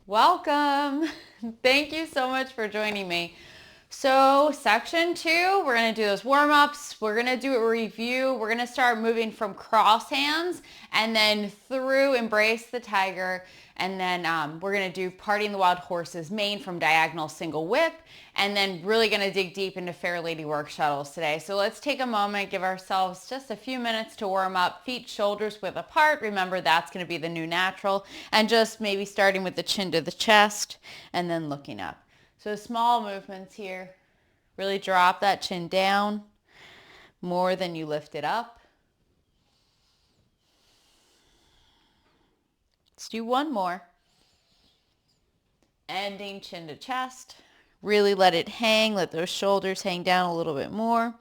Welcome. Thank you so much for joining me. So section 2, we're going to do those warm-ups. We're going to do a review. We're going to start moving from cross hands and then through embrace the tiger. And then we're going to do parting the wild horse's mane from diagonal single whip. And then really going to dig deep into Fair Lady Works Shuttles today. So let's take a moment, give ourselves just a few minutes to warm up. Feet, shoulders width apart. Remember, that's going to be the new natural. And just maybe starting with the chin to the chest and then looking up. So small movements here. Really drop that chin down more than you lift it up. Let's do one more. Ending chin to chest. Really let it hang. Let those shoulders hang down a little bit more.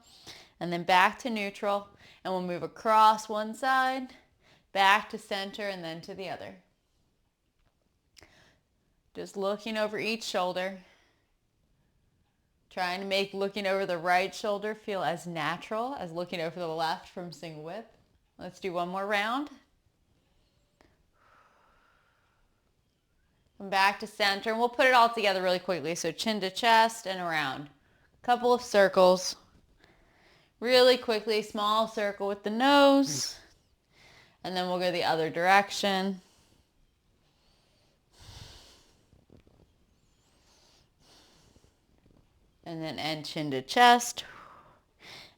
And then back to neutral. And we'll move across one side, back to center, and then to the other. Just looking over each shoulder. Trying to make looking over the right shoulder feel as natural as looking over the left from single whip. Let's do one more round. Come back to center, and we'll put it all together really quickly. So chin to chest and around. Couple of circles. Really quickly, small circle with the nose. And then we'll go the other direction. And then end chin to chest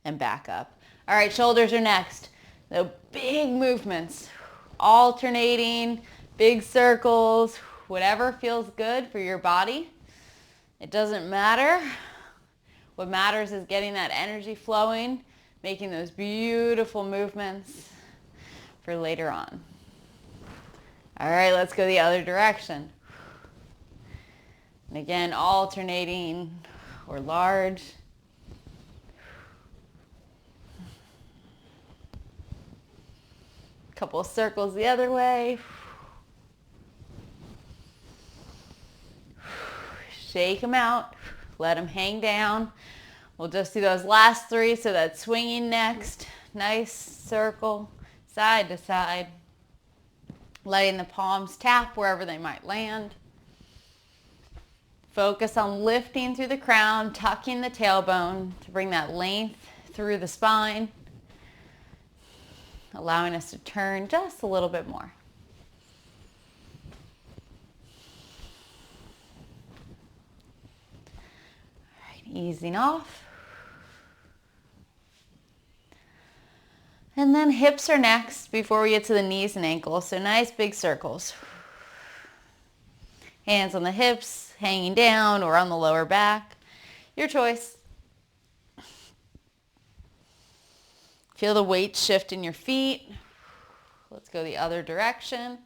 and back up. All right, shoulders are next. The big movements, alternating, big circles, whatever feels good for your body. It doesn't matter. What matters is getting that energy flowing, making those beautiful movements for later on. All right, let's go the other direction. And again, alternating or large. Couple of circles the other way. Shake them out. Let them hang down. We'll just do those last 3. So that's swinging next. Nice circle, side to side. Letting the palms tap wherever they might land. Focus on lifting through the crown, tucking the tailbone to bring that length through the spine, allowing us to turn just a little bit more. All right, easing off. And then hips are next before we get to the knees and ankles. So nice big circles. Hands on the hips, hanging down or on the lower back. Your choice. Feel the weight shift in your feet. Let's go the other direction.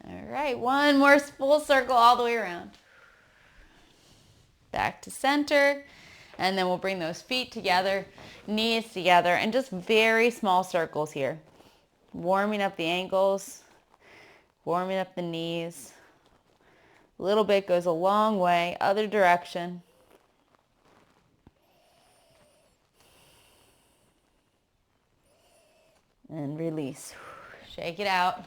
All right, one more full circle all the way around. Back to center. And then we'll bring those feet together, knees together, and just very small circles here. Warming up the ankles, warming up the knees. A little bit goes a long way. Other direction. And release. Shake it out.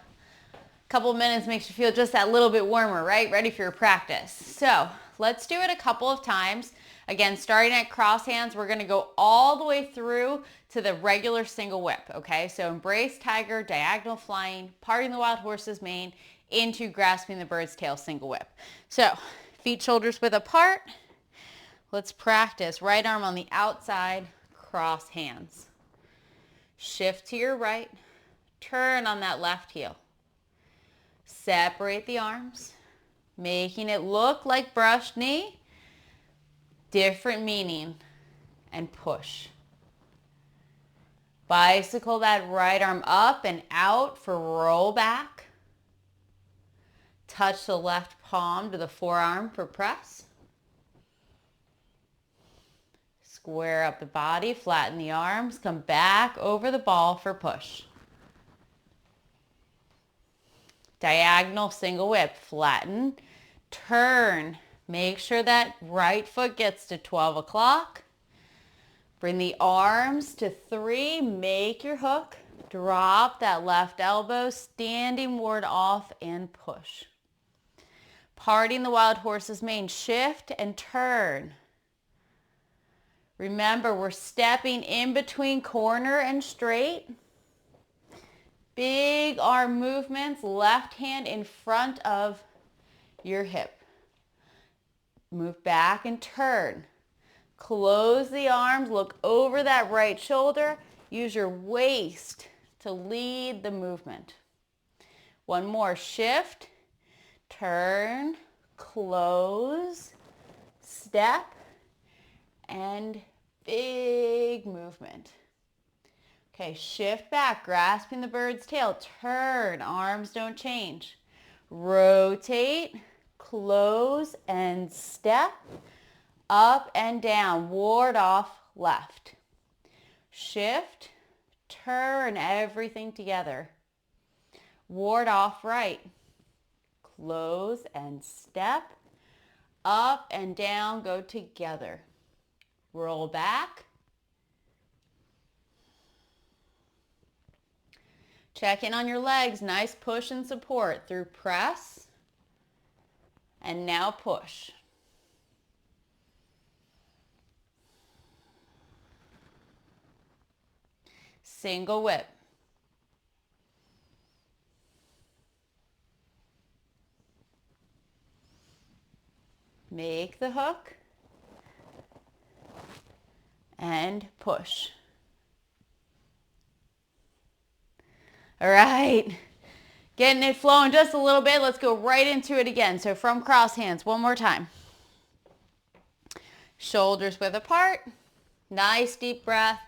Couple minutes makes you feel just that little bit warmer, right? Ready for your practice. So let's do it a couple of times. Again, starting at cross hands, we're going to go all the way through to the regular single whip, okay? So embrace tiger, diagonal flying, parting the wild horse's mane, into grasping the bird's tail single whip. So feet, shoulders width apart. Let's practice. Right arm on the outside, cross hands. Shift to your right, turn on that left heel. Separate the arms, making it look like brushed knee. Different meaning, and push. Bicycle that right arm up and out for roll back. Touch the left palm to the forearm for press. Square up the body, flatten the arms, come back over the ball for push. Diagonal single whip, flatten, turn. Make sure that right foot gets to 12 o'clock. Bring the arms to 3, make your hook, drop that left elbow, standing ward off and push. Parting the wild horse's mane, shift and turn. Remember, we're stepping in between corner and straight. Big arm movements, left hand in front of your hip. Move back and turn. Close the arms, look over that right shoulder. Use your waist to lead the movement. One more, shift, turn, close, step, and big movement. Okay, shift back, grasping the bird's tail, turn, arms don't change. Rotate, close, and step, up and down, ward off left. Shift, turn everything together. Ward off right. Close and step, up and down, go together. Roll back. Check in on your legs, nice push and support through press. And now push. Single whip. Make the hook and push. All right, getting it flowing just a little bit. Let's go right into it again. So from cross hands, one more time. Shoulders width apart. Nice deep breath.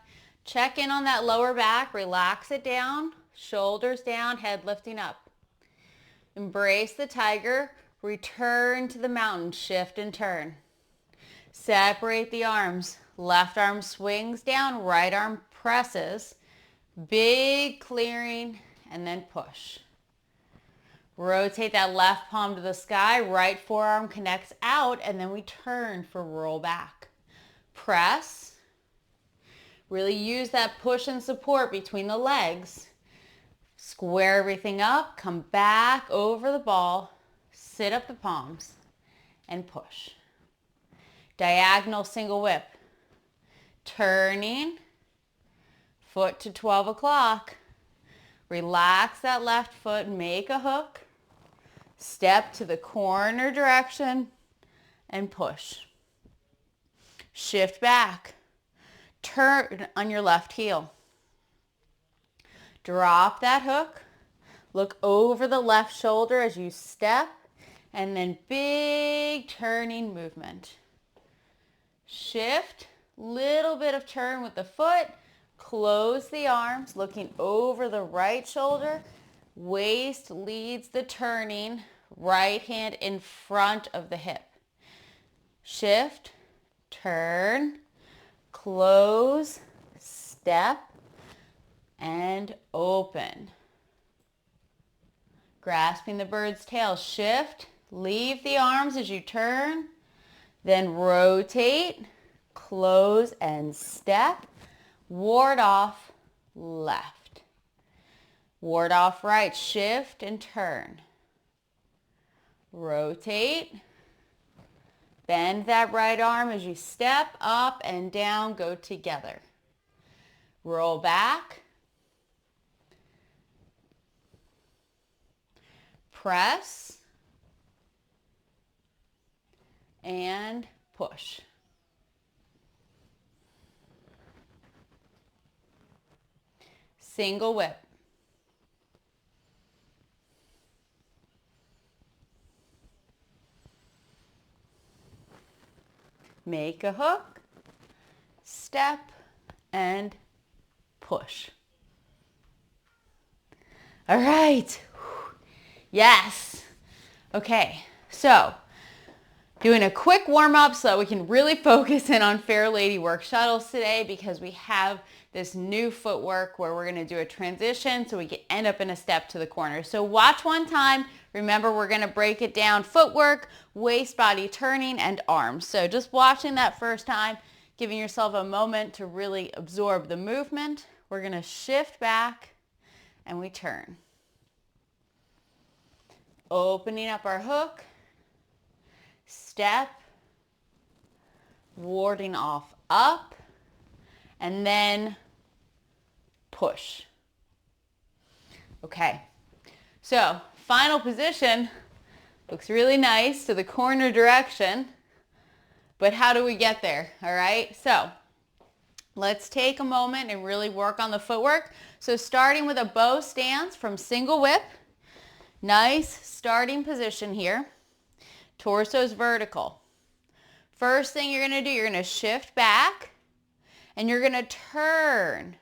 Check in on that lower back. Relax it down. Shoulders down, head lifting up. Embrace the tiger. Return to the mountain. Shift and turn. Separate the arms. Left arm swings down. Right arm presses. Big clearing and then push. Rotate that left palm to the sky. Right forearm connects out and then we turn for roll back. Press. Really use that push and support between the legs. Square everything up. Come back over the ball. Sit up the palms and push. Diagonal single whip. Turning. Foot to 12 o'clock. Relax that left foot. Make a hook. Step to the corner direction and push. Shift back. Turn on your left heel. Drop that hook. Look over the left shoulder as you step and then big turning movement. Shift, little bit of turn with the foot. Close the arms, looking over the right shoulder. Waist leads the turning. Right hand in front of the hip. Shift, turn, close, step, and open. Grasping the bird's tail, shift, leave the arms as you turn, then rotate, close, and step. Ward off left. Ward off right, shift and turn. Rotate. Bend that right arm as you step up and down, go together. Roll back. Press. And push. Single whip. Make a hook, step, and push. All right. Yes. Okay, so doing a quick warm-up so that we can really focus in on Fair Lady Works Shuttles today because we have this new footwork where we're going to do a transition so we can end up in a step to the corner. So watch one time. Remember, we're going to break it down. Footwork, waist, body turning, and arms. So just watching that first time, giving yourself a moment to really absorb the movement. We're going to shift back and we turn. Opening up our hook, step, warding off up, and then push. Okay, so final position looks really nice to the corner direction, but how do we get there? All right, so let's take a moment and really work on the footwork. So starting with a bow stance from single whip, nice starting position here. Torso's vertical. First thing you're going to do, you're going to shift back and you're going to turn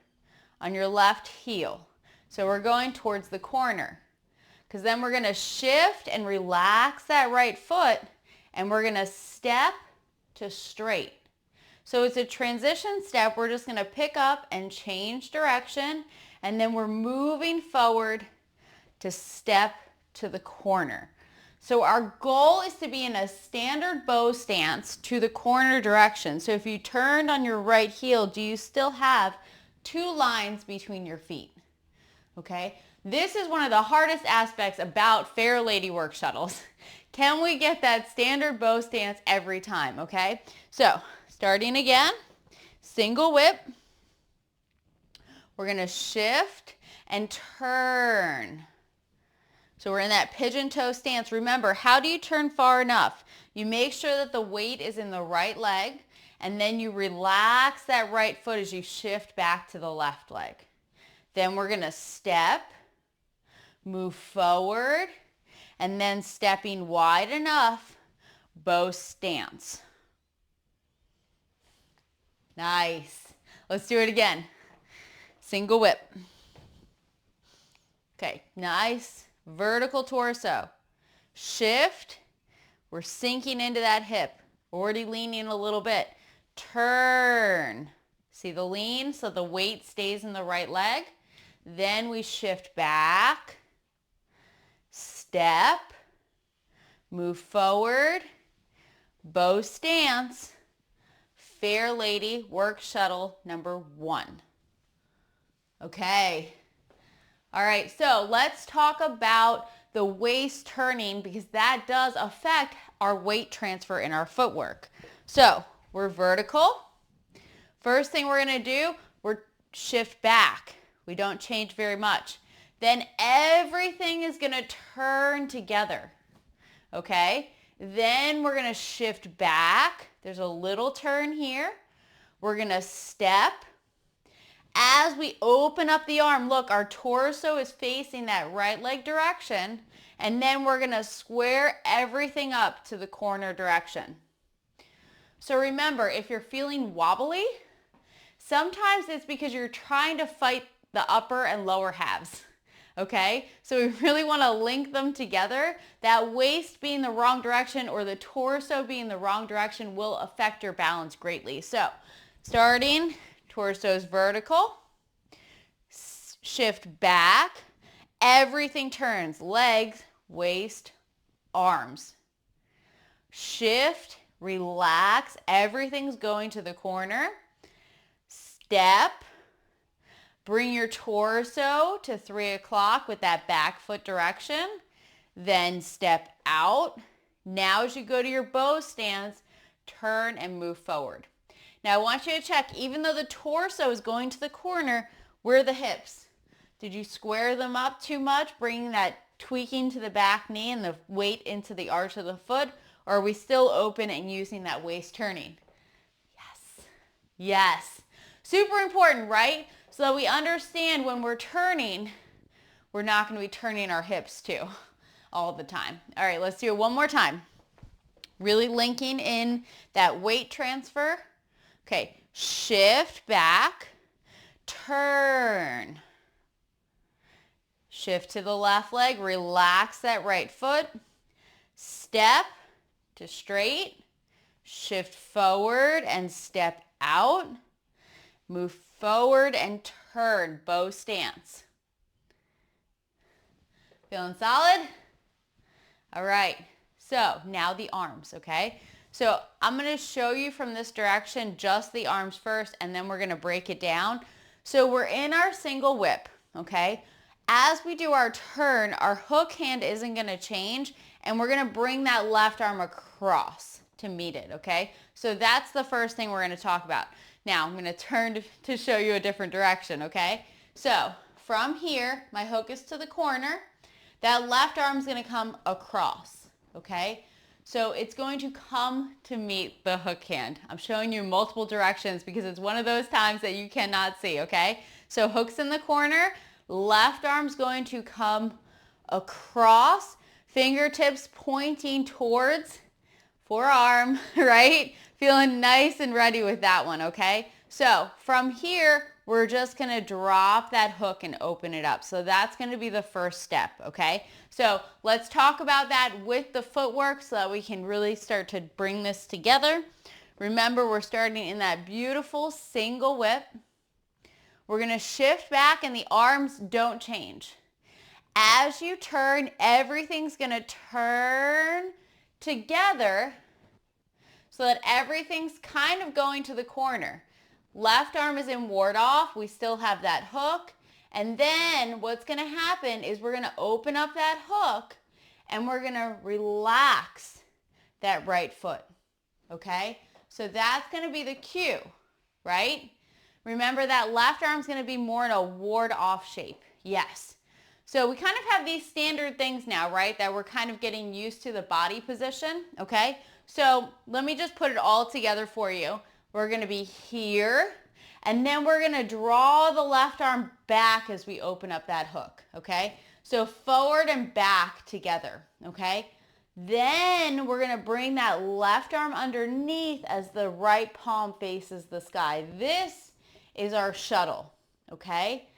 on your left heel. So we're going towards the corner, because then we're going to shift and relax that right foot and we're going to step to straight. So it's a transition step. We're just going to pick up and change direction, and then we're moving forward to step to the corner. So our goal is to be in a standard bow stance to the corner direction. So if you turned on your right heel, do you still have 2 lines between your feet? Okay, this is one of the hardest aspects about Fair Lady Works Shuttles. Can we get that standard bow stance every time? Okay, so starting again, single whip. We're going to shift and turn. So we're in that pigeon toe stance. Remember, how do you turn far enough? You make sure that the weight is in the right leg, and then you relax that right foot as you shift back to the left leg. Then we're going to step, move forward, and then stepping wide enough, bow stance. Nice. Let's do it again. Single whip. Okay, nice. Vertical torso. Shift. We're sinking into that hip. Already leaning a little bit. Turn. See the lean? So the weight stays in the right leg. Then we shift back. Step. Move forward. Bow stance. Fair Lady Works Shuttle number 1. Okay. All right, so let's talk about the waist turning, because that does affect our weight transfer in our footwork. So we're vertical. First thing we're going to do, we're shift back. We don't change very much. Then everything is going to turn together. Okay? Then we're going to shift back. There's a little turn here. We're going to step. As we open up the arm, look, our torso is facing that right leg direction, and then we're going to square everything up to the corner direction. So remember, if you're feeling wobbly, sometimes it's because you're trying to fight the upper and lower halves. Okay, so we really want to link them together. That waist being the wrong direction or the torso being the wrong direction will affect your balance greatly. So starting, torso's vertical, shift back, everything turns, legs, waist, arms. Shift, relax, everything's going to the corner. Step, bring your torso to 3 o'clock with that back foot direction. Then step out. Now as you go to your bow stance, turn and move forward. Now I want you to check, even though the torso is going to the corner, where are the hips? Did you square them up too much, bringing that tweaking to the back knee and the weight into the arch of the foot? Or are we still open and using that waist turning? Yes. Yes. Super important, right? So that we understand when we're turning, we're not going to be turning our hips too all the time. All right, let's do it one more time. Really linking in that weight transfer. Okay, shift back, turn. Shift to the left leg, relax that right foot. Step to straight, shift forward and step out. Move forward and turn, bow stance. Feeling solid? All right, so now the arms, okay? So I'm going to show you from this direction just the arms first, and then we're going to break it down. So we're in our single whip, okay? As we do our turn, our hook hand isn't going to change, and we're going to bring that left arm across to meet it, okay? So that's the first thing we're going to talk about. Now I'm going to turn to show you a different direction, okay? So from here, my hook is to the corner. That left arm is going to come across, okay? So it's going to come to meet the hook hand. I'm showing you multiple directions because it's one of those times that you cannot see, okay? So hook's in the corner, left arm's going to come across, fingertips pointing towards forearm, right? Feeling nice and ready with that one, okay? So from here, we're just gonna drop that hook and open it up. So that's gonna be the first step, okay? So let's talk about that with the footwork so that we can really start to bring this together. Remember, we're starting in that beautiful single whip. We're gonna shift back and the arms don't change. As you turn, everything's gonna turn together so that everything's kind of going to the corner. Left arm is in ward off. We still have that hook. And then what's going to happen is we're going to open up that hook and we're going to relax that right foot. Okay? So that's going to be the cue, right? Remember that left arm is going to be more in a ward off shape. Yes. So we kind of have these standard things now, right? That we're kind of getting used to the body position. Okay? So let me just put it all together for you. We're going to be here, and then we're going to draw the left arm back as we open up that hook, okay? So forward and back together, okay? Then we're going to bring that left arm underneath as the right palm faces the sky. This is our shuttle, okay?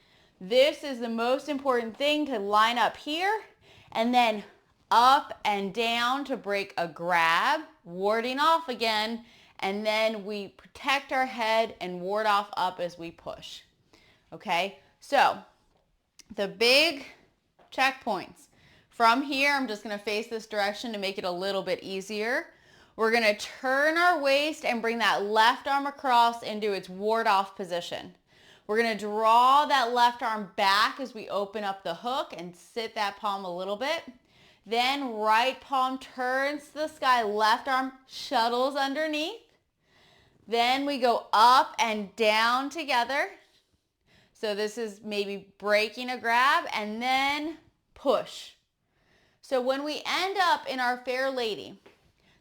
This is the most important thing to line up here, and then up and down to break a grab, warding off again, and then we protect our head and ward off up as we push. Okay, so the big checkpoints. From here, I'm just going to face this direction to make it a little bit easier. We're going to turn our waist and bring that left arm across into its ward off position. We're going to draw that left arm back as we open up the hook and sit that palm a little bit. Then right palm turns to the sky, left arm shuttles underneath. Then we go up and down together. So this is maybe breaking a grab and then push. So when we end up in our Fair Lady,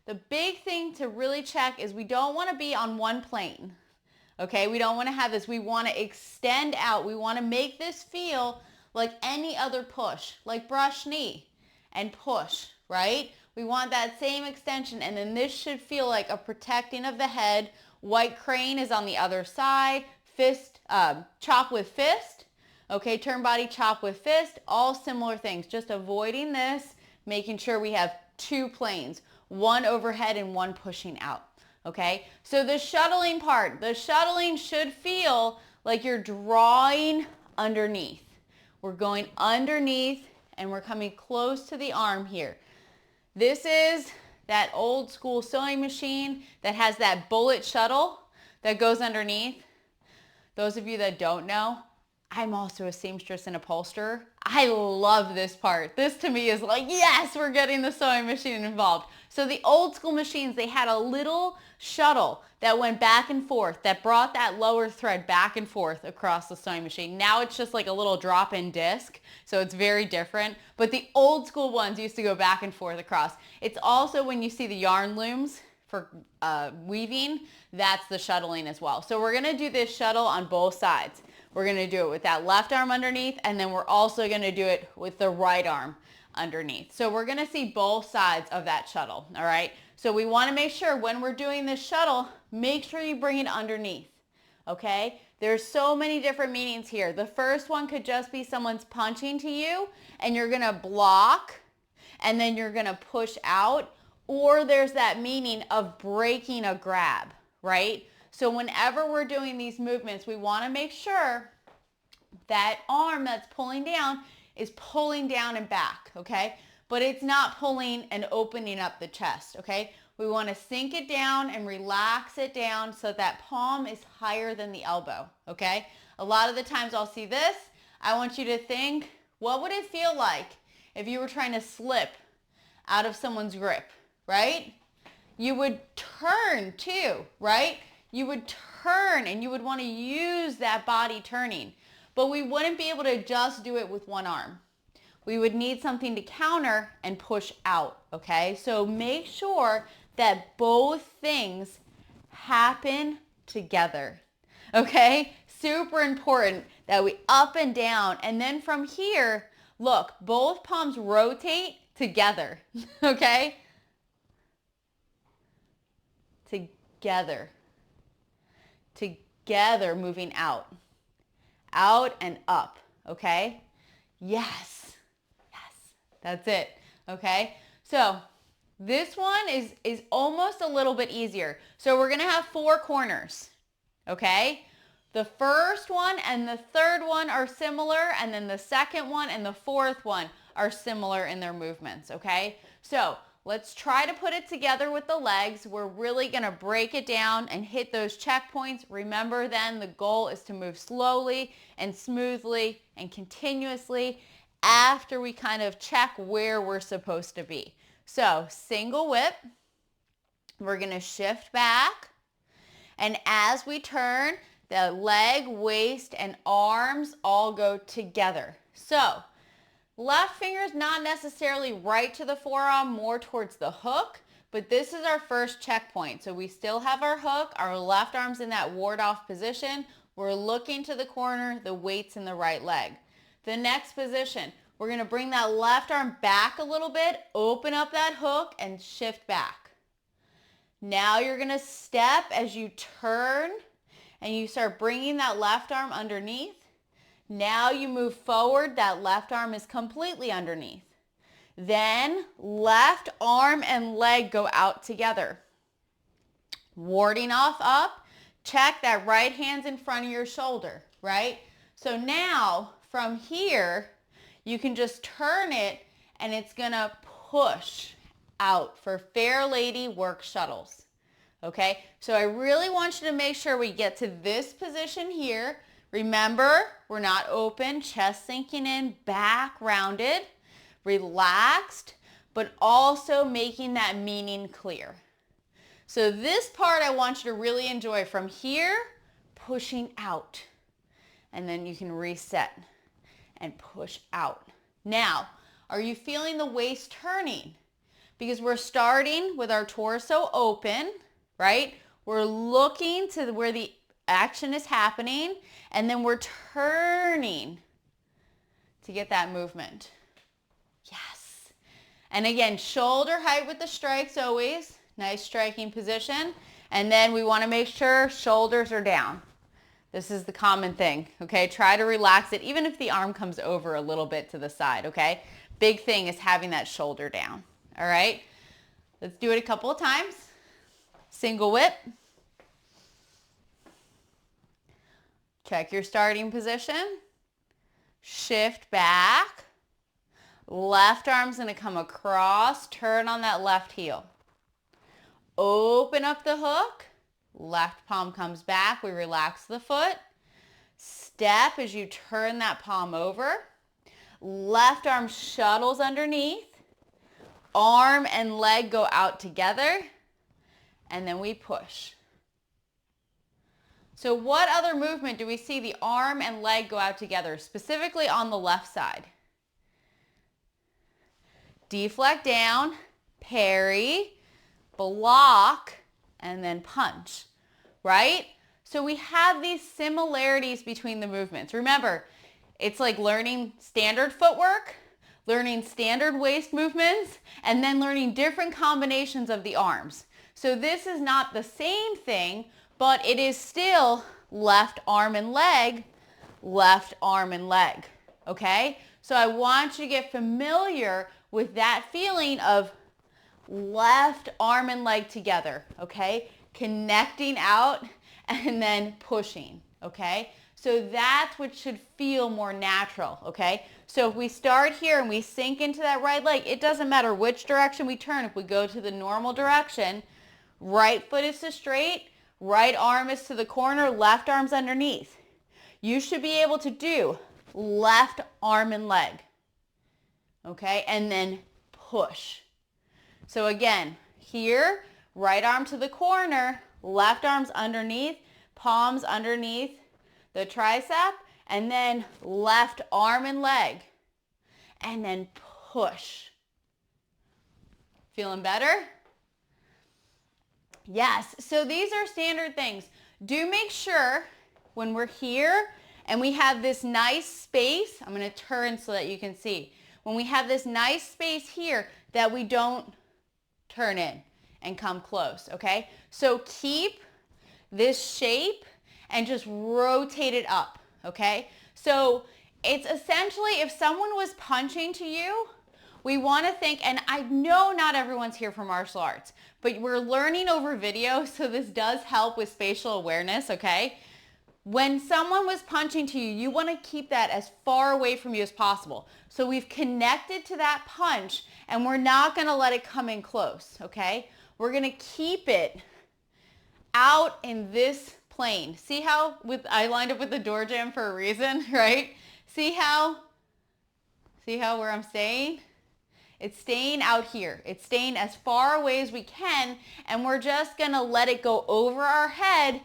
the big thing to really check is we don't want to be on one plane. Okay, we don't want to have this. We want to extend out. We want to make this feel like any other push, like brush knee and push, right? We want that same extension, and then this should feel like a protecting of the head. White crane is on the other side. Fist, chop with fist. Okay, turn body, chop with fist. All similar things. Just avoiding this, making sure we have two planes, one overhead and one pushing out. Okay, so the shuttling part, the shuttling should feel like you're drawing underneath. We're going underneath and we're coming close to the arm here. This is that old school sewing machine that has that bullet shuttle that goes underneath. Those of you that don't know, I'm also a seamstress and upholsterer. I love this part. This to me is like, yes, we're getting the sewing machine involved. So the old school machines, they had a little shuttle that went back and forth that brought that lower thread back and forth across the sewing machine. Now it's just like a little drop-in disc, so it's very different. But the old school ones used to go back and forth across. It's also when you see the yarn looms for weaving, that's the shuttling as well. So we're gonna do this shuttle on both sides. We're gonna do it with that left arm underneath, and then we're also gonna do it with the right arm underneath. So we're gonna see both sides of that shuttle, all right? So we wanna make sure when we're doing this shuttle, make sure you bring it underneath, okay? There's so many different meanings here. The first one could just be someone's punching to you, and you're gonna block, and then you're gonna push out, or there's that meaning of breaking a grab, right? So whenever we're doing these movements, we want to make sure that arm that's pulling down is pulling down and back, okay? But it's not pulling and opening up the chest, okay? We want to sink it down and relax it down so that palm is higher than the elbow, okay? A lot of the times I'll see this. I want you to think, what would it feel like if you were trying to slip out of someone's grip, right? You would turn too, right? You would turn and you would want to use that body turning, but we wouldn't be able to just do it with one arm. We would need something to counter and push out, okay? So make sure that both things happen together, okay? Super important that we up and down, and then from here, look, both palms rotate together, okay? Together. Together, moving out. Out and up, okay? Yes. Yes. That's it, okay? So this one is almost a little bit easier. So we're going to have 4 corners, okay? The first one and the third one are similar, and then the second one and the fourth one are similar in their movements, okay? So let's try to put it together with the legs. We're really going to break it down and hit those checkpoints. Remember then, the goal is to move slowly and smoothly and continuously after we kind of check where we're supposed to be. So single whip, we're going to shift back, and as we turn, the leg, waist, and arms all go together. So left finger is not necessarily right to the forearm, more towards the hook, but this is our first checkpoint. So we still have our hook, our left arm's in that ward off position. We're looking to the corner, the weight's in the right leg. The next position, we're going to bring that left arm back a little bit, open up that hook, and shift back. Now you're going to step as you turn, and you start bringing that left arm underneath. Now you move forward, that left arm is completely underneath. Then left arm and leg go out together. Warding off up, check that right hand's in front of your shoulder, right? So now from here, you can just turn it and it's gonna push out for Fair Lady Works Shuttles. Okay, so I really want you to make sure we get to this position here. Remember, we're not open, chest sinking in, back rounded, relaxed, but also making that meaning clear. So this part I want you to really enjoy. From here, pushing out, and then you can reset and push out. Now, are you feeling the waist turning? Because we're starting with our torso open, right? We're looking to where the action is happening, and then we're turning to get that movement. Yes. And again, shoulder height with the strikes always. Nice striking position. And then we want to make sure shoulders are down. This is the common thing, okay? Try to relax it, even if the arm comes over a little bit to the side, okay? Big thing is having that shoulder down, all right? Let's do it a couple of times. Single whip. Check your starting position. Shift back. Left arm's gonna come across, turn on that left heel. Open up the hook. Left palm comes back, we relax the foot. Step as you turn that palm over. Left arm shuttles underneath. Arm and leg go out together. And then we push. So what other movement do we see the arm and leg go out together, specifically on the left side? Deflect down, parry, block, and then punch, right? So we have these similarities between the movements. Remember, it's like learning standard footwork, learning standard waist movements, and then learning different combinations of the arms. So this is not the same thing, but it is still left arm and leg, okay? So I want you to get familiar with that feeling of left arm and leg together, okay? Connecting out and then pushing, okay? So that's what should feel more natural, okay? So if we start here and we sink into that right leg, it doesn't matter which direction we turn. If we go to the normal direction, right foot is to straight, right arm is to the corner, left arm's underneath. You should be able to do left arm and leg, okay? And then push. So again, here, right arm to the corner, left arm's underneath, palms underneath the tricep, and then left arm and leg, and then push. Feeling better? Yes, so these are standard things. Do make sure when we're here and we have this nice space, I'm going to turn so that you can see. When we have this nice space here, that we don't turn in and come close, okay? So keep this shape and just rotate it up, okay? So it's essentially, if someone was punching to you, we want to think, and I know not everyone's here for martial arts, but we're learning over video, so this does help with spatial awareness, okay? When someone was punching to you, you want to keep that as far away from you as possible. So we've connected to that punch, and we're not going to let it come in close, okay? We're going to keep it out in this plane. See how I lined up with the door jamb for a reason, right? See how where I'm staying? It's staying out here. It's staying as far away as we can, and we're just gonna let it go over our head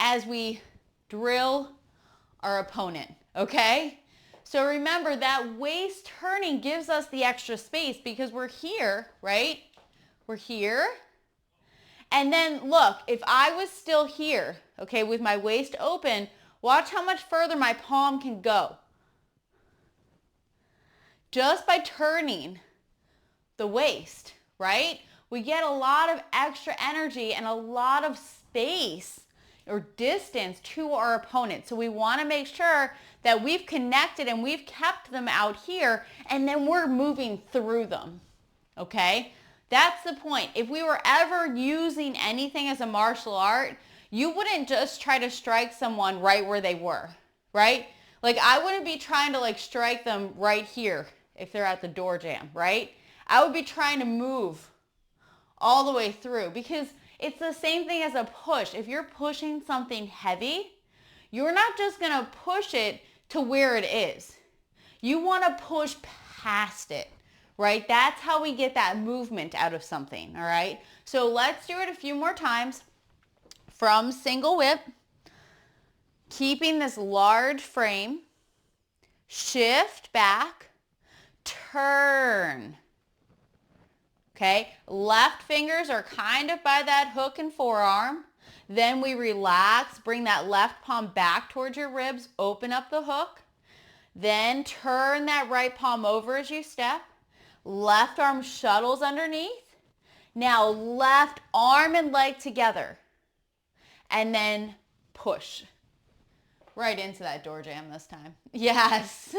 as we drill our opponent, okay? So remember, that waist turning gives us the extra space because we're here, right? We're here. And then look, if I was still here, okay, with my waist open, watch how much further my palm can go. Just by turning the waist, right? We get a lot of extra energy and a lot of space or distance to our opponent. So we want to make sure that we've connected and we've kept them out here, and then we're moving through them, okay? That's the point. If we were ever using anything as a martial art, you wouldn't just try to strike someone right where they were, right? Like I wouldn't be trying to like strike them right here if they're at the door jamb, right? I would be trying to move all the way through because it's the same thing as a push. If you're pushing something heavy, you're not just going to push it to where it is. You want to push past it, right? That's how we get that movement out of something, all right? So let's do it a few more times. From single whip, keeping this large frame, shift back, turn. Okay, left fingers are kind of by that hook and forearm. Then we relax, bring that left palm back towards your ribs, open up the hook. Then turn that right palm over as you step. Left arm shuttles underneath. Now left arm and leg together. And then push. Right into that door jamb this time. Yes.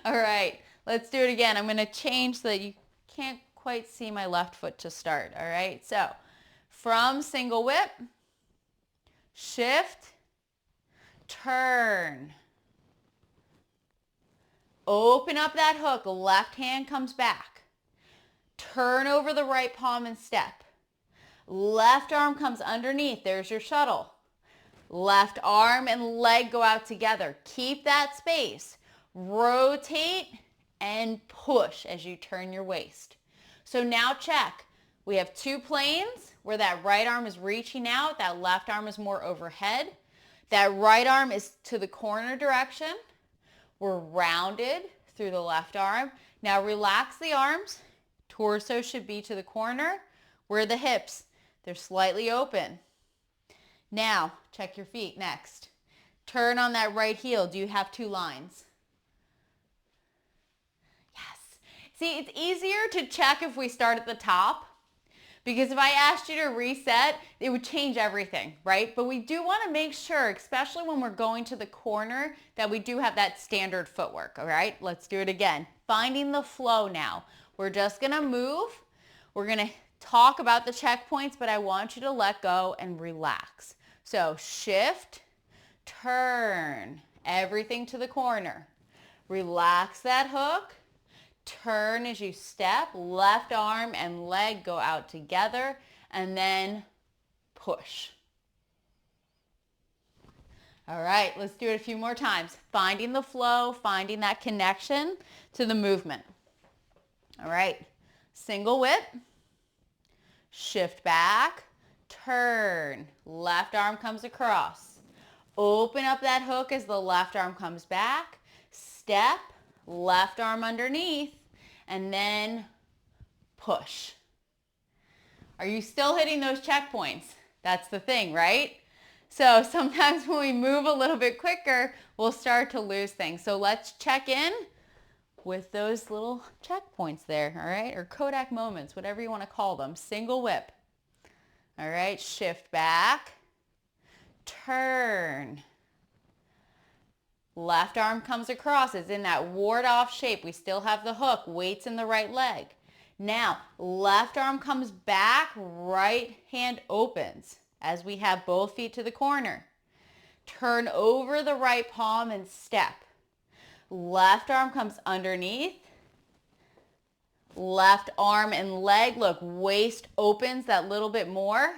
All right, let's do it again. I'm going to change so that you can't quite see my left foot to start. All right, so from single whip, shift, turn. Open up that hook, left hand comes back. Turn over the right palm and step. Left arm comes underneath, there's your shuttle. Left arm and leg go out together. Keep that space. Rotate and push as you turn your waist. So now check. We have two planes where that right arm is reaching out, that left arm is more overhead. That right arm is to the corner direction. We're rounded through the left arm. Now relax the arms. Torso should be to the corner. Where are the hips? They're slightly open. Now, check your feet next. Turn on that right heel. Do you have two lines? Yes. See, it's easier to check if we start at the top because if I asked you to reset, it would change everything, right? But we do want to make sure, especially when we're going to the corner, that we do have that standard footwork, all right? Let's do it again. Finding the flow now. We're just going to move. We're going to talk about the checkpoints, but I want you to let go and relax. So shift, turn, everything to the corner. Relax that hook, turn as you step, left arm and leg go out together, and then push. All right, let's do it a few more times. Finding the flow, finding that connection to the movement. All right, single whip, shift back, turn, left arm comes across. Open up that hook as the left arm comes back, step, left arm underneath, and then push. Are you still hitting those checkpoints? That's the thing, right? So sometimes when we move a little bit quicker, we'll start to lose things. So let's check in with those little checkpoints there, all right? Or Kodak moments, whatever you want to call them. Single whip. All right, shift back, turn. Left arm comes across. It's in that ward off shape. We still have the hook. Weight's in the right leg. Now, left arm comes back, right hand opens as we have both feet to the corner. Turn over the right palm and step. Left arm comes underneath. Left arm and leg, look, waist opens that little bit more.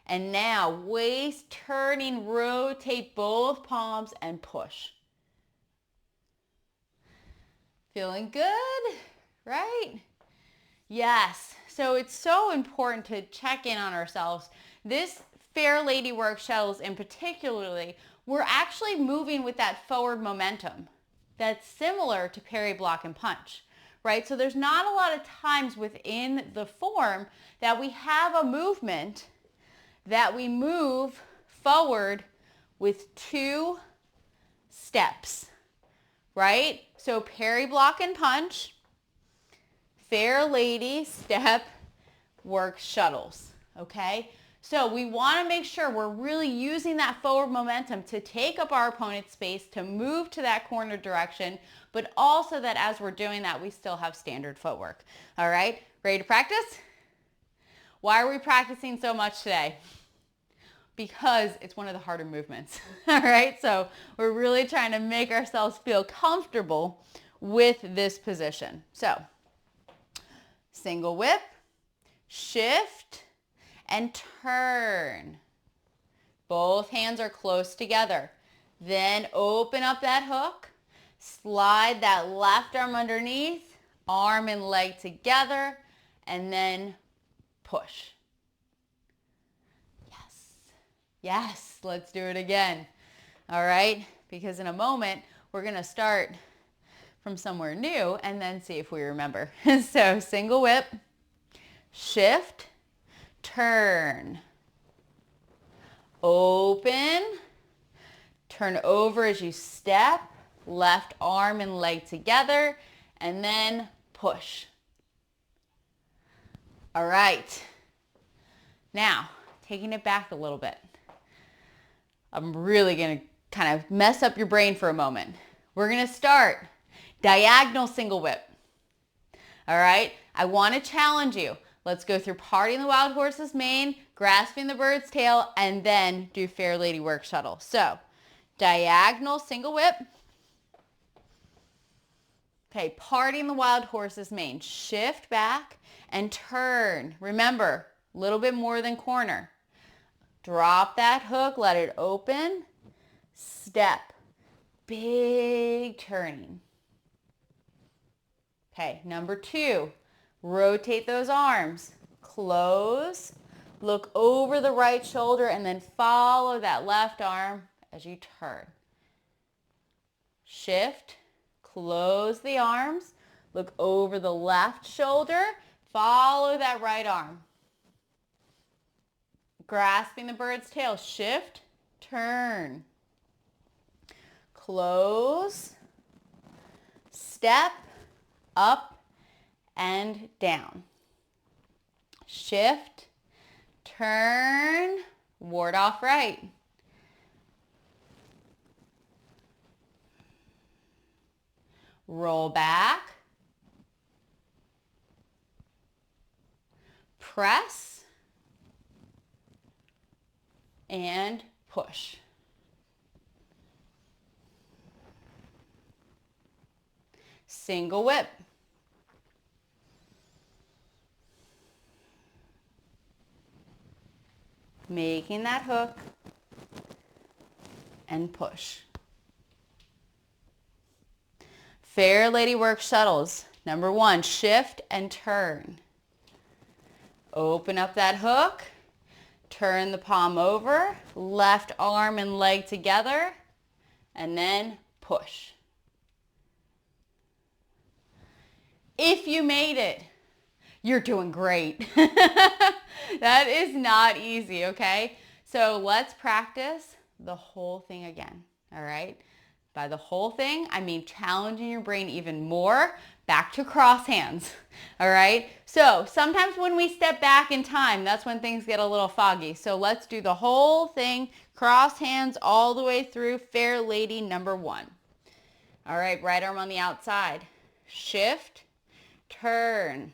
And now, waist turning, rotate both palms and push. Feeling good, right? Yes, so it's so important to check in on ourselves. This Fair Lady Works Shuttles in particularly, we're actually moving with that forward momentum that's similar to parry, block, and punch, right? So there's not a lot of times within the form that we have a movement that we move forward with 2 steps, right? So parry, block, and punch, Fair Lady Step Works Shuttles, okay? So we want to make sure we're really using that forward momentum to take up our opponent's space, to move to that corner direction, but also that as we're doing that, we still have standard footwork. All right, ready to practice? Why are we practicing so much today? Because it's one of the harder movements. All right, so we're really trying to make ourselves feel comfortable with this position. So single whip, shift, and turn. Both hands are close together. Then open up that hook, slide that left arm underneath, arm and leg together, and then push. Yes, let's do it again. All right, because in a moment, we're gonna start from somewhere new and then see if we remember. So single whip, shift, turn, open, turn over as you step, left arm and leg together, and then push. All right, now taking it back a little bit. I'm really going to kind of mess up your brain for a moment. We're going to start diagonal single whip. All right, I want to challenge you. Let's go through parting the wild horse's mane, grasping the bird's tail, and then do Fair Lady Works Shuttle. So diagonal single whip. Okay, parting the wild horse's mane. Shift back and turn. Remember, a little bit more than corner. Drop that hook, let it open, step, big turning. Okay, number 2, rotate those arms, close, look over the right shoulder, and then follow that left arm as you turn. Shift, close the arms, look over the left shoulder, follow that right arm. Grasping the bird's tail, shift, turn, close, step, up and down. Shift, turn, ward off right. Roll back, press, and push. Single whip. Making that hook and push. Fair Lady Works Shuttles. Number 1, shift and turn. Open up that hook, turn the palm over, left arm and leg together, and then push. If you made it, you're doing great. That is not easy, okay? So let's practice the whole thing again, all right? By the whole thing, I mean challenging your brain even more. Back to cross hands, all right? So sometimes when we step back in time, that's when things get a little foggy. So let's do the whole thing, cross hands all the way through Fair Lady number 1. All right, right arm on the outside. Shift, turn.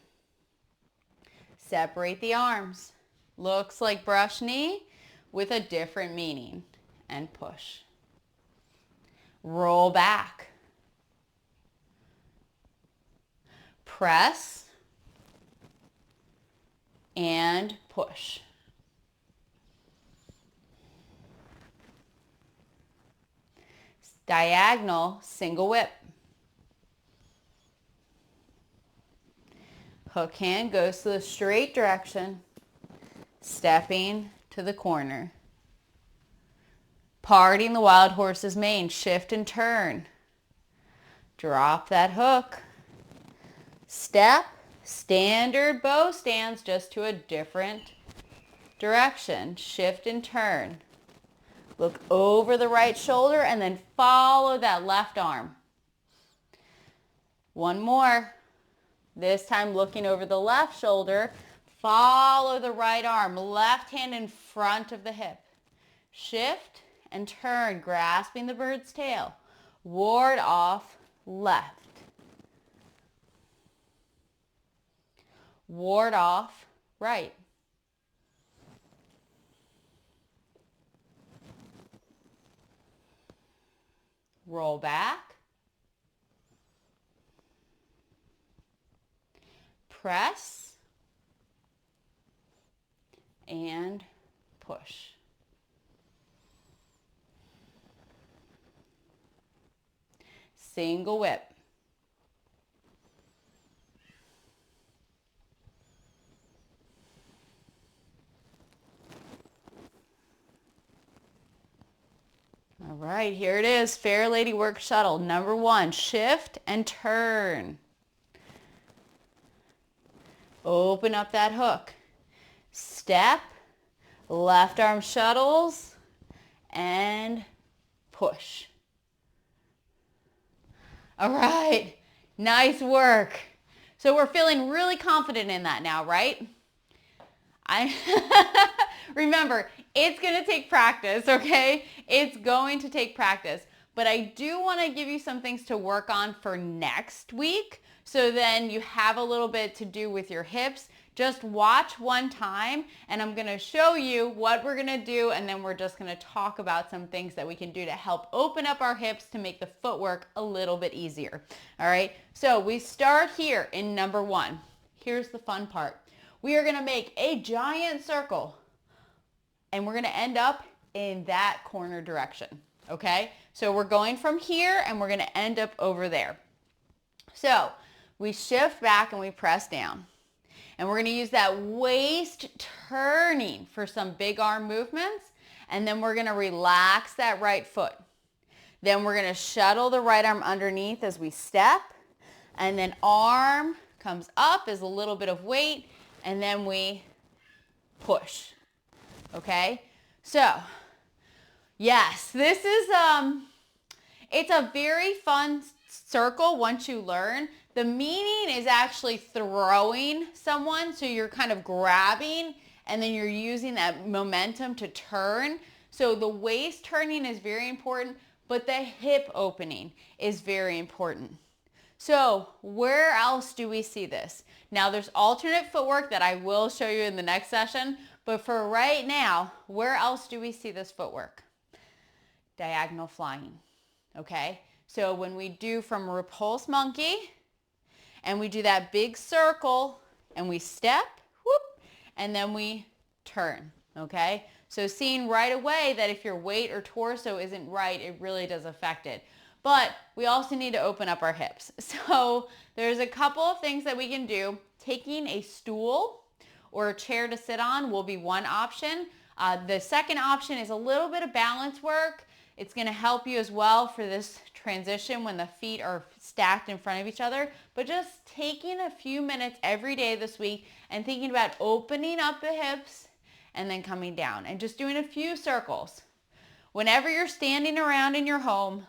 Separate the arms. Looks like brush knee with a different meaning. And push. Roll back. Press. And push. Diagonal single whip. Hook hand goes to the straight direction, stepping to the corner. Parting the wild horse's mane, shift and turn. Drop that hook. Step, standard bow stance, just to a different direction. Shift and turn. Look over the right shoulder and then follow that left arm. One more. This time looking over the left shoulder, follow the right arm, left hand in front of the hip. Shift and turn, grasping the bird's tail. Ward off left. Ward off right. Roll back. Press and push. Single whip. All right, here it is, Fair Lady Works Shuttle. Number 1, shift and turn. Open up that hook. Step, left arm shuttles, and push. All right, nice work. So we're feeling really confident in that now, right? Remember, it's going to take practice, okay? It's going to take practice. But I do want to give you some things to work on for next week. So then you have a little bit to do with your hips. Just watch one time and I'm going to show you what we're going to do, and then we're just going to talk about some things that we can do to help open up our hips to make the footwork a little bit easier. All right, so we start here in number 1. Here's the fun part. We are going to make a giant circle and we're going to end up in that corner direction. Okay, so we're going from here and we're going to end up over there. So we shift back and we press down. And we're going to use that waist turning for some big arm movements. And then we're going to relax that right foot. Then we're going to shuttle the right arm underneath as we step. And then arm comes up as a little bit of weight. And then we push. Okay? So, yes, this is, it's a very fun circle once you learn. The meaning is actually throwing someone, so you're kind of grabbing and then you're using that momentum to turn. So the waist turning is very important, but the hip opening is very important. So where else do we see this? Now there's alternate footwork that I will show you in the next session, but for right now, where else do we see this footwork? Diagonal flying, okay? So when we do from repulse monkey, and we do that big circle, and we step, whoop, and then we turn, okay? So seeing right away that if your weight or torso isn't right, it really does affect it. But we also need to open up our hips. So there's a couple of things that we can do. Taking a stool or a chair to sit on will be one option. The second option is a little bit of balance work. It's going to help you as well for this transition when the feet are stacked in front of each other. But just taking a few minutes every day this week and thinking about opening up the hips and then coming down and just doing a few circles. Whenever you're standing around in your home,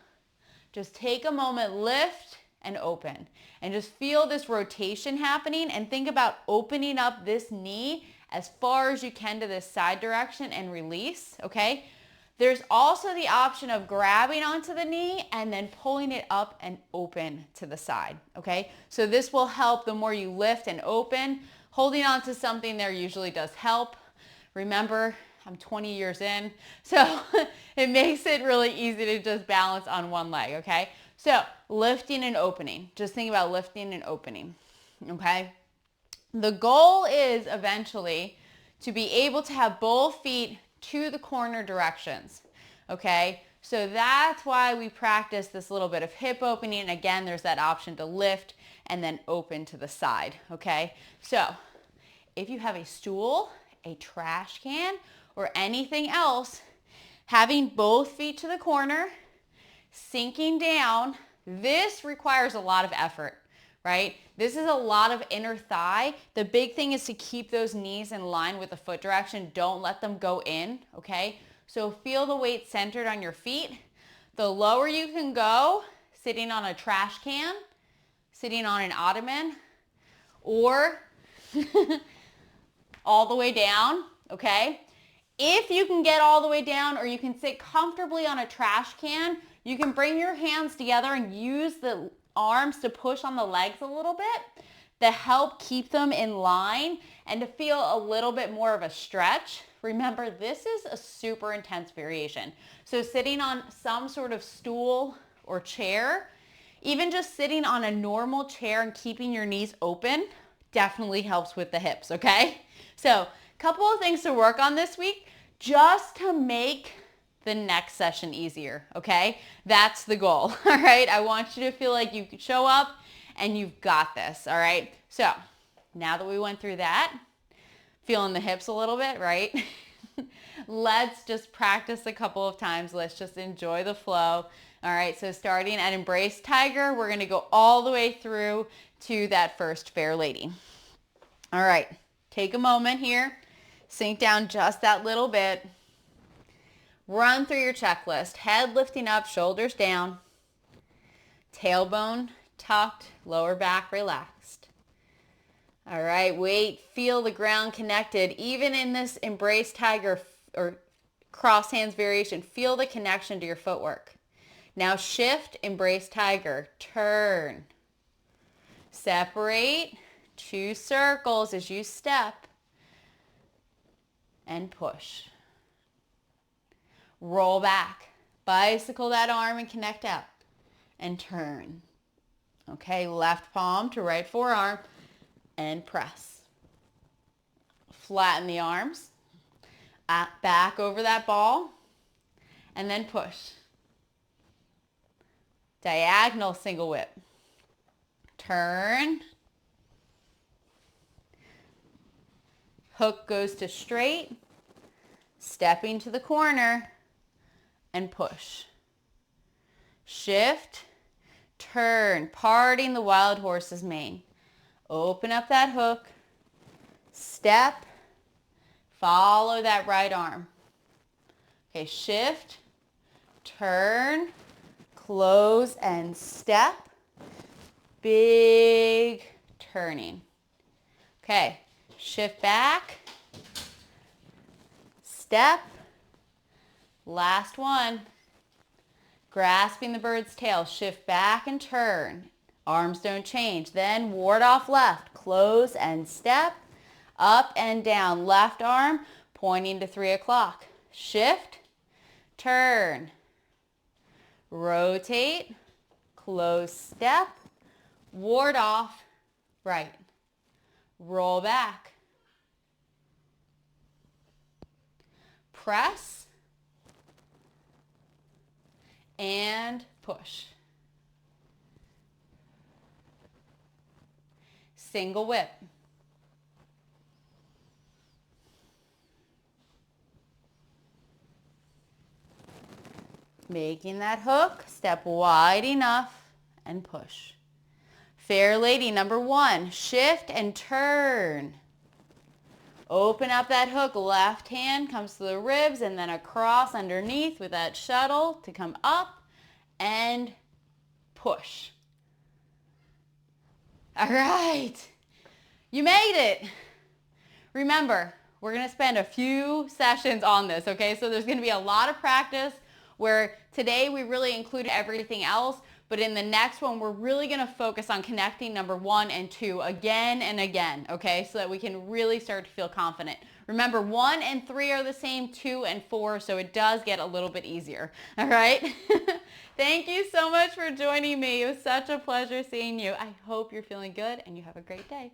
just take a moment, lift and open, and just feel this rotation happening and think about opening up this knee as far as you can to this side direction and release, okay? There's also the option of grabbing onto the knee and then pulling it up and open to the side, okay? So this will help the more you lift and open. Holding on to something there usually does help. Remember, I'm 20 years in, so it makes it really easy to just balance on one leg, okay? So lifting and opening. Just think about lifting and opening, okay? The goal is eventually to be able to have both feet to the corner directions, okay? So that's why we practice this little bit of hip opening. Again, there's that option to lift and then open to the side, okay? So if you have a stool, a trash can, or anything else, having both feet to the corner, sinking down, this requires a lot of effort, right? This is a lot of inner thigh. The big thing is to keep those knees in line with the foot direction. Don't let them go in, okay? So feel the weight centered on your feet. The lower you can go, sitting on a trash can, sitting on an ottoman, or all the way down, okay? If you can get all the way down or you can sit comfortably on a trash can, you can bring your hands together and use the arms to push on the legs a little bit to help keep them in line and to feel a little bit more of a stretch. Remember, this is a super intense variation. So sitting on some sort of stool or chair, even just sitting on a normal chair and keeping your knees open definitely helps with the hips, okay? So couple of things to work on this week just to make the next session easier, okay? That's the goal, all right? I want you to feel like you can show up and you've got this, all right? So now that we went through that, feeling the hips a little bit, right? Let's just practice a couple of times. Let's just enjoy the flow. All right, so starting at Embrace Tiger, we're gonna go all the way through to that first Fair Lady. All right, take a moment here. Sink down just that little bit. Run through your checklist. Head lifting up, shoulders down. Tailbone tucked, lower back relaxed. All right, wait, feel the ground connected. Even in this Embrace Tiger or cross hands variation, feel the connection to your footwork. Now shift, Embrace Tiger, turn. Separate, 2 circles as you step. And push. Roll back. Bicycle that arm and connect out. And turn. Okay, left palm to right forearm and press. Flatten the arms. Back over that ball and then push. Diagonal single whip. Turn. Hook goes to straight, stepping to the corner, and push. Shift, turn, parting the wild horse's mane. Open up that hook, step, follow that right arm. Okay, shift, turn, close, and step. Big turning. Okay. Shift back, step, last one, grasping the bird's tail, shift back and turn, arms don't change, then ward off left, close and step, up and down, left arm pointing to 3 o'clock, shift, turn, rotate, close step, ward off, right. Roll back. Press and push. Single whip. Making that hook, step wide enough and push. Fair Lady number 1, shift and turn. Open up that hook, left hand comes to the ribs and then across underneath with that shuttle to come up and push. All right, you made it. Remember, we're gonna spend a few sessions on this, okay? So there's gonna be a lot of practice where today we really included everything else, but in the next one, we're really gonna focus on connecting number 1 and 2 again and again, okay? So that we can really start to feel confident. Remember, 1 and 3 are the same, 2 and 4, so it does get a little bit easier, all right? Thank you so much for joining me. It was such a pleasure seeing you. I hope you're feeling good and you have a great day.